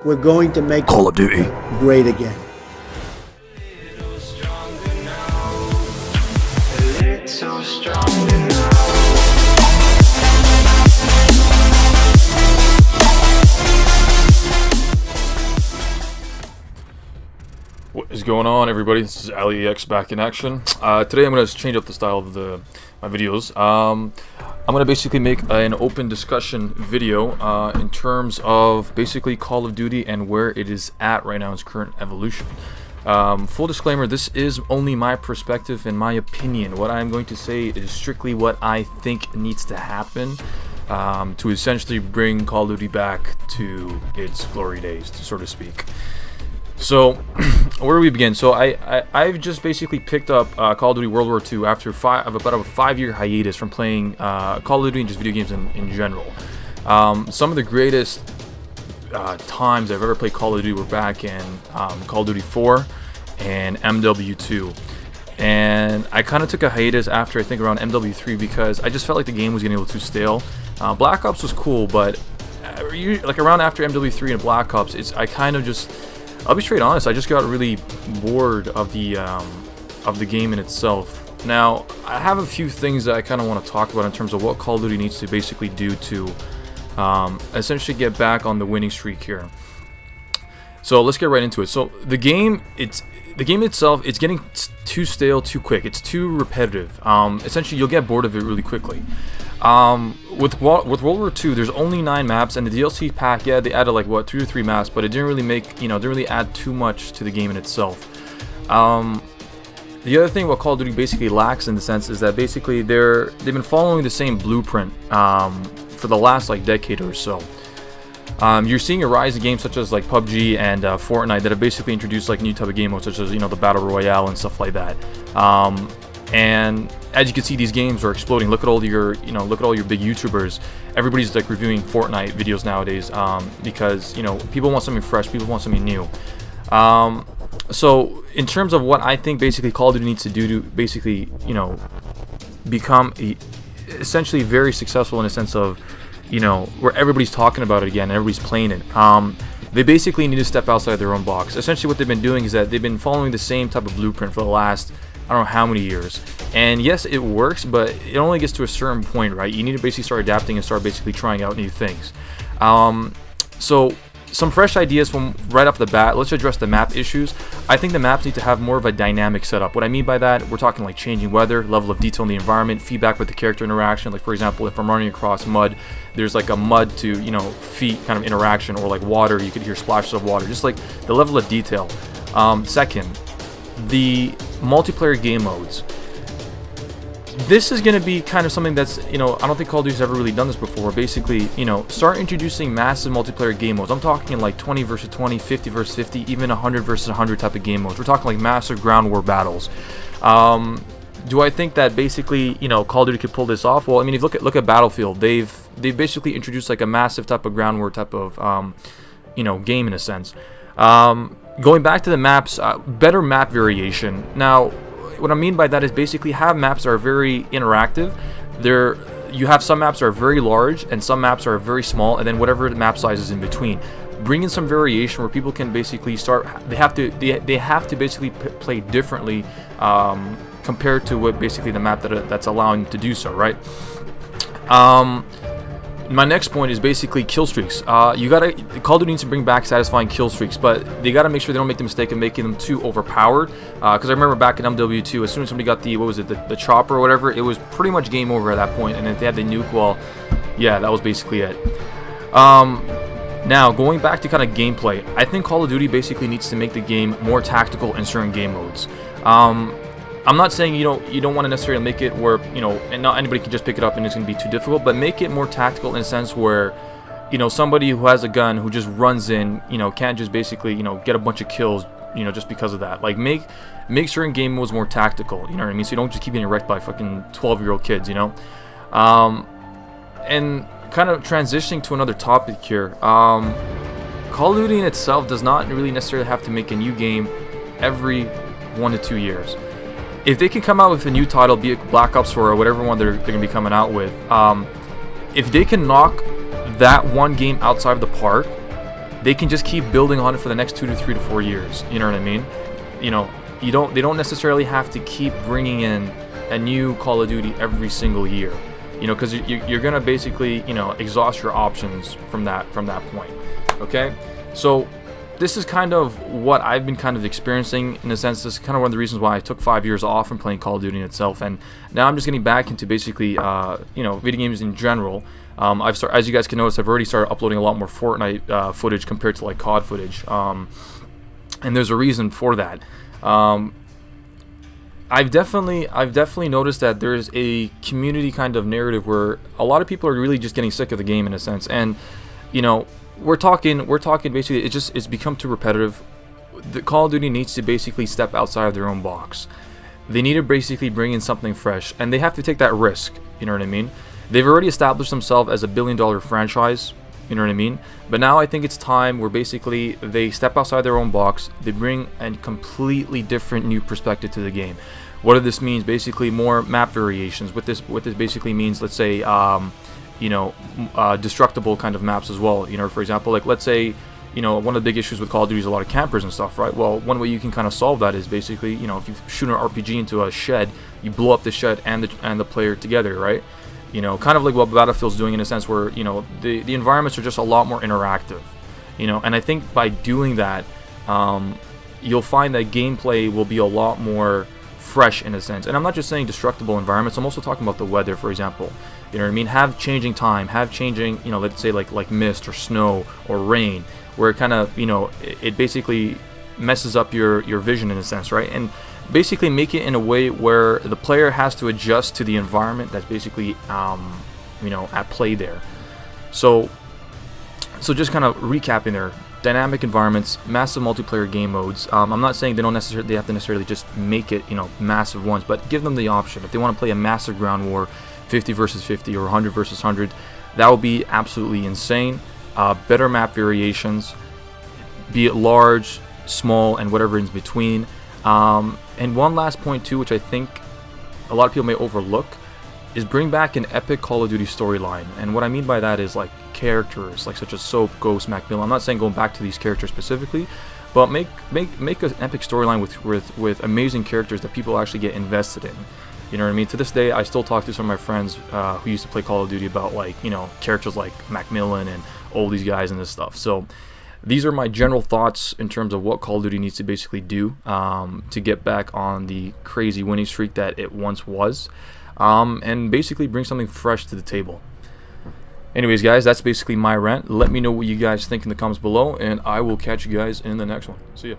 We're going to make Call of Duty great again. What is going on, everybody? This is AliEx back in action. Today I'm going to change up the style of my videos. I'm going to basically make an open discussion video in terms of basically Call of Duty and where it is at right now in its current evolution. Full disclaimer, this is only my perspective and my opinion. What I'm going to say is strictly what I think needs to happen to essentially bring Call of Duty back to its glory days, so to speak. So, where do we begin? So, I've just basically picked up Call of Duty World War II after about a 5-year hiatus from playing Call of Duty and just video games in general. Some of the greatest times I've ever played Call of Duty were back in Call of Duty 4 and MW2. And I kind of took a hiatus after, I think, around MW3 because I just felt like the game was getting a little too stale. Black Ops was cool, but like around after MW3 and Black Ops, I kind of just... I'll be straight honest, I just got really bored of the game in itself. Now, I have a few things that I kind of want to talk about in terms of what Call of Duty needs to basically do to essentially get back on the winning streak here. So let's get right into it. So the game itself, it's getting too stale too quick. It's too repetitive. Essentially, you'll get bored of it really quickly. With World War II, there's only 9 maps, and the DLC pack, yeah, they added like what 2 or 3 maps, but it didn't really make, didn't really add too much to the game in itself. The other thing what Call of Duty basically lacks in the sense is that basically they've been following the same blueprint for the last like decade or so. You're seeing a rise of games such as like PUBG and Fornite that have basically introduced like new type of game modes such as the Battle Royale and stuff like that. And as you can see, these games are exploding. Look at all your, look at all your big YouTubers. Everybody's like reviewing Fortnite videos nowadays because people want something fresh, people want something new. So in terms of what I think basically Call of Duty needs to do to basically, become essentially very successful in a sense of, where everybody's talking about it again and everybody's playing it. They basically need to step outside their own box. Essentially what they've been doing is that they've been following the same type of blueprint for the last, I don't know how many years. And yes, it works, but it only gets to a certain point, right? You need to basically start adapting and start basically trying out new things. So some fresh ideas from right off the bat. Let's address the map issues. I think the maps need to have more of a dynamic setup. What I mean by that, we're talking like changing weather, level of detail in the environment, feedback with the character interaction. Like for example, if I'm running across mud, there's like a mud to feet kind of interaction, or like water, you could hear splashes of water. Just like the level of detail. Second, the multiplayer game modes. This is going to be kind of something that's, I don't think Call of Duty's ever really done this before. Basically, start introducing massive multiplayer game modes. I'm talking like 20 versus 20, 50 versus 50, even 100 versus 100 type of game modes. We're talking like massive ground war battles. Do I think that basically, Call of Duty could pull this off? Well, I mean, if you look at Battlefield, they've basically introduced like a massive type of ground war type of, game in a sense. Going back to the maps, better map variation. Now, what I mean by that is basically have maps that are very interactive. You have some maps that are very large and some maps are very small, and then whatever the map size is in between. Bring in some variation where people can basically start. They have to basically play differently compared to what basically the map that's allowing them to do so, right? My next point is basically kill streaks. Call of Duty needs to bring back satisfying kill streaks, but they gotta make sure they don't make the mistake of making them too overpowered. Because I remember back in MW2, as soon as somebody got the chopper or whatever, it was pretty much game over at that point. And if they had the nuke, well, yeah, that was basically it. Now, going back to kind of gameplay, I think Call of Duty basically needs to make the game more tactical in certain game modes. I'm not saying you don't want to necessarily make it where and not anybody can just pick it up and it's going to be too difficult, but make it more tactical in a sense where somebody who has a gun who just runs in can't just basically get a bunch of kills just because of that. Like make certain game modes more tactical, you know what I mean? So you don't just keep getting wrecked by fucking 12-year-old kids, and kind of transitioning to another topic here. Call of Duty in itself does not really necessarily have to make a new game every 1 to 2 years. If they can come out with a new title, be it Black Ops 4 or whatever one they're going to be coming out with, if they can knock that one game outside of the park, they can just keep building on it for the next 2 to 3 to 4 years. You know what I mean? You know, they don't necessarily have to keep bringing in a new Call of Duty every single year. You know, because you're gonna basically, you know, exhaust your options from that point. Okay, so this is kind of what I've been kind of experiencing in a sense. This is kind of one of the reasons why I took 5 years off from playing Call of Duty in itself, and now I'm just getting back into basically, you know, video games in general. As you guys can notice, I've already started uploading a lot more Fortnite footage compared to like COD footage, and there's a reason for that. I've definitely noticed that there's a community kind of narrative where a lot of people are really just getting sick of the game in a sense, and you know, we're talking basically it's become too repetitive. The Call of Duty needs to basically step outside of their own box. They need to basically bring in something fresh, and they have to take that risk. You know what I mean? They've already established themselves as a billion-dollar franchise. You know what I mean? But now I think it's time where basically they step outside their own box. They bring a completely different new perspective to the game. What this means, basically more map variations. What this basically means, let's say, you know, destructible kind of maps as well. You know, for example, like let's say, you know, one of the big issues with Call of Duty is a lot of campers and stuff, right? Well, one way you can kind of solve that is basically, you know, if you shoot an RPG into a shed, you blow up the shed and the player together, right? You know, kind of like what Battlefield's doing in a sense where, you know, the environments are just a lot more interactive, you know, and I think by doing that, you'll find that gameplay will be a lot more fresh in a sense. And I'm not just saying destructible environments, I'm also talking about the weather, for example. You know what I mean? Have changing time, have changing, you know, let's say like mist or snow or rain, where it kind of, you know, it basically messes up your vision in a sense, right? And basically make it in a way where the player has to adjust to the environment that's basically, you know, at play there. So just kind of recapping there. Dynamic environments, massive multiplayer game modes. I'm not saying they have to necessarily just make it, you know, massive ones, but give them the option. If they want to play a massive ground war, 50 versus 50 or 100 versus 100, that would be absolutely insane. Better map variations, be it large, small, and whatever in between. And one last point too, which I think a lot of people may overlook, is bring back an epic Call of Duty storyline. And what I mean by that is like characters like such as Soap, Ghost, Macmillan. I'm not saying going back to these characters specifically, but make an epic storyline with amazing characters that people actually get invested in. You know what I mean? To this day, I still talk to some of my friends who used to play Call of Duty about, like, you know, characters like Macmillan and all these guys and this stuff. So these are my general thoughts in terms of what Call of Duty needs to basically do to get back on the crazy winning streak that it once was, and basically bring something fresh to the table. Anyways, guys, that's basically my rant. Let me know what you guys think in the comments below, and I will catch you guys in the next one. See ya.